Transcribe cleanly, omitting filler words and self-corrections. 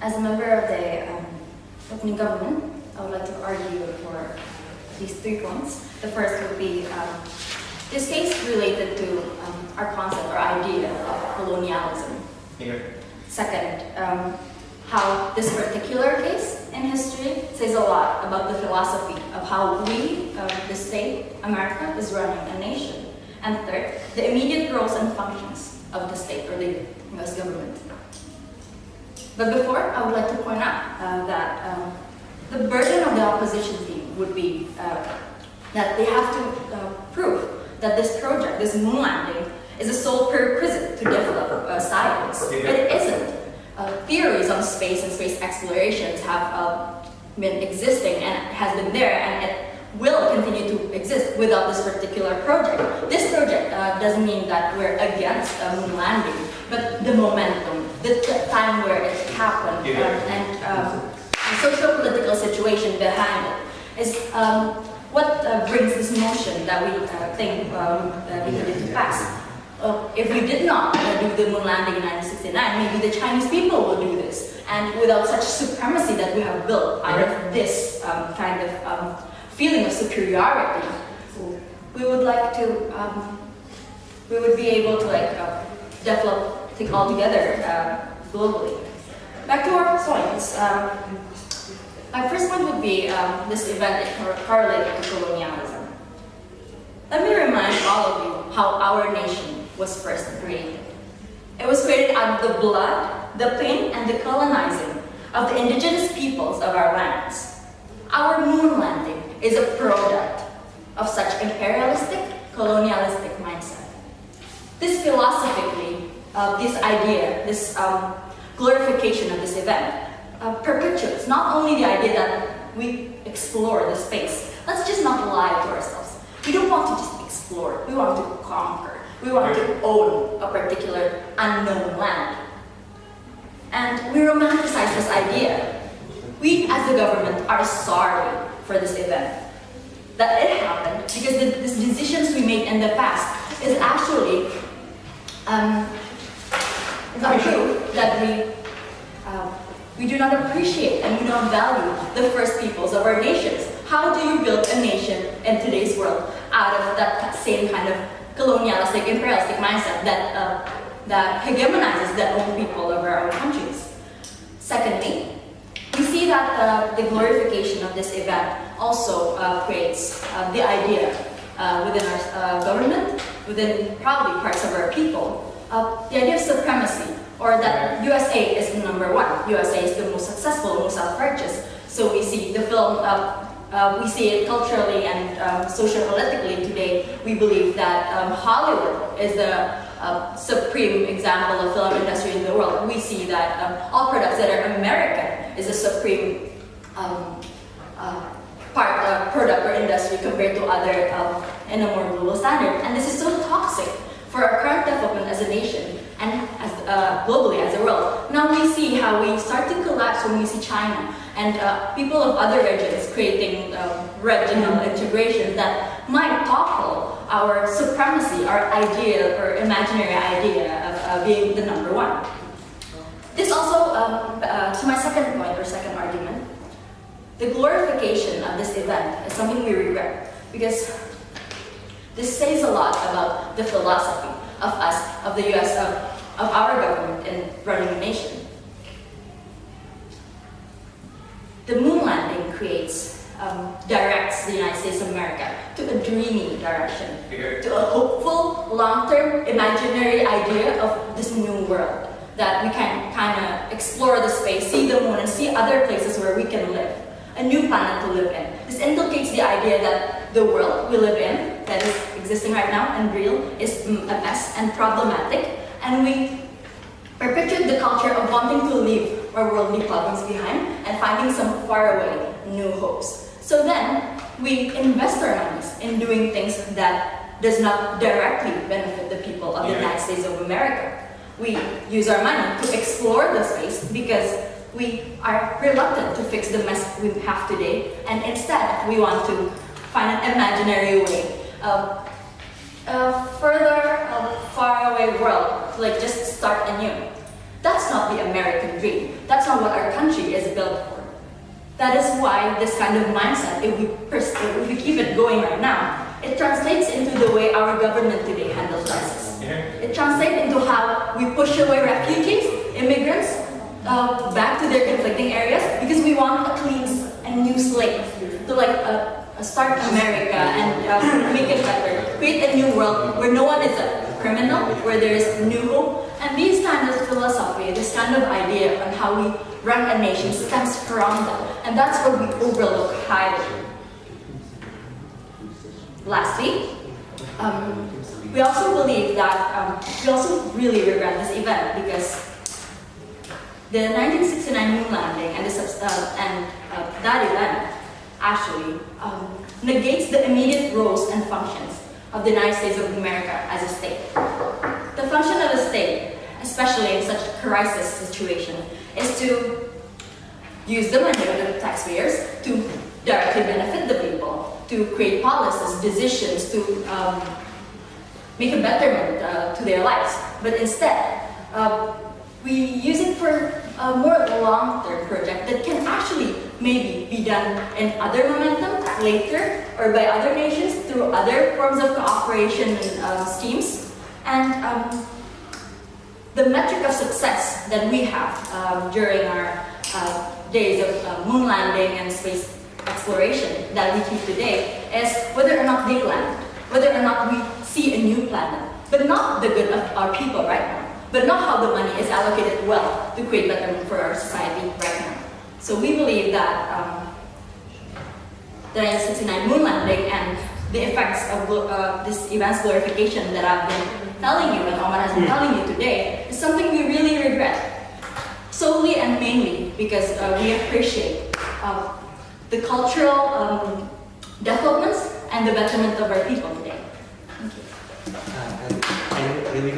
As a member of the opening government, I would like to argue for these 3 points. The first would be this case related to our concept or idea of colonialism. Here. Second, how this particular case in history says a lot about the philosophy of how we, the state, America, is running a nation. And third, the immediate roles and functions of the state or the US government. But before, I would like to point out that the burden of the opposition team would be that they have to prove that this project, this moon landing, is a sole prerequisite to develop science. But it isn't. Theories on space and space explorations have been existing and has been there, and it will continue to exist without this particular project. This project doesn't mean that we're against moon landing, but the momentum, the time where it happened, and the socio-political situation behind it is what brings this motion that we think we needed to pass. If we did not do the moon landing in 1969, maybe the Chinese people will do this. And without such supremacy that we have built out of this kind of feeling of superiority, we would like to, we would be able to develop things all together globally. Back to our points. My first point would be this event correlated to colonialism. Let me remind all of you how our nation was first created. It was created out of the blood, the pain, and the colonizing of the indigenous peoples of our lands. Our moon landing is a product of such imperialistic, colonialistic mindset. This philosophically, this idea, this glorification of this event perpetuates not only the idea that we explore the space. Let's just not lie to ourselves. We don't want to just explore, we want to conquer. We want to own a particular unknown land. And we romanticize this idea. We as the government are sorry for this event. That it happened because the decisions we made in the past is actually proof that we do not appreciate and we don't value the first peoples of our nations. How do you build a nation in today's world out of that same kind of colonialistic, imperialistic mindset that hegemonizes the own people of our own countries? Secondly, we see that the glorification of this event also creates the idea within our government, within probably parts of our people, the idea of supremacy, or that USA is the number one. USA is the most successful, most self-righteous. So we see the film, we see it culturally and socio-politically today. We believe that Hollywood is the supreme example of film industry in the world. We see that all products that are American is a supreme product or industry compared to other in a more global standard. And this is so toxic for our current development as a nation and as globally as a world. Now we see how we start to collapse when we see China and people of other regions creating regional integration that might topple our supremacy, our idea or imaginary idea of being the number one. This also, to my second point or second argument, the glorification of this event is something we regret because this says a lot about the philosophy of us, of the US, of our government in running a nation. The moon landing directs the United States of America to a dreamy direction, to a hopeful, long-term, imaginary idea of this new world, that we can kind of explore the space, see the moon, and see other places where we can live, a new planet to live in. This inculcates the idea that the world we live in, that is existing right now and real, is a mess and problematic, and we perpetuate the culture of wanting to leave our worldly problems behind and finding some faraway new hopes. So then, we invest our monies in doing things that does not directly benefit the people of the United States of America. We use our money to explore the space because we are reluctant to fix the mess we have today, and instead we want to find an imaginary way of a further, faraway world, like just start anew. That's not the American dream. That's not what our country is built for. That is why this kind of mindset, if we keep it going right now, it translates into the way our government today handles crisis. It translates into how we push away refugees, immigrants, back to their conflicting areas because we want a clean and new slate to start America and make it better, create a new world where no one is a criminal, where there is new hope. And these kind of philosophy, this kind of idea on how we run a nation stems from that, and that's what we overlook highly. Lastly, we also believe that we also really regret this event because the 1969 moon landing and that event actually negates the immediate roles and functions of the United States of America as a state. The function of a state, especially in such a crisis situation, is to use the money of the taxpayers to directly benefit the people, to create policies, decisions, to make a betterment to their lives. But instead, we use it for a more long-term project that can actually maybe be done in other momentum later or by other nations through other forms of cooperation and schemes. And the metric of success that we have during our days of moon landing and space exploration that we keep today is whether or not they land, whether or not we see a new planet, but not the good of our people right now, but not how the money is allocated well to create betterment for our society right now. So we believe that the 1969 moon landing and the effects of this event's glorification that I've been telling you and Omar has been telling you today is something we really regret, solely and mainly because we appreciate the cultural developments and the betterment of our people today. Thank you. I really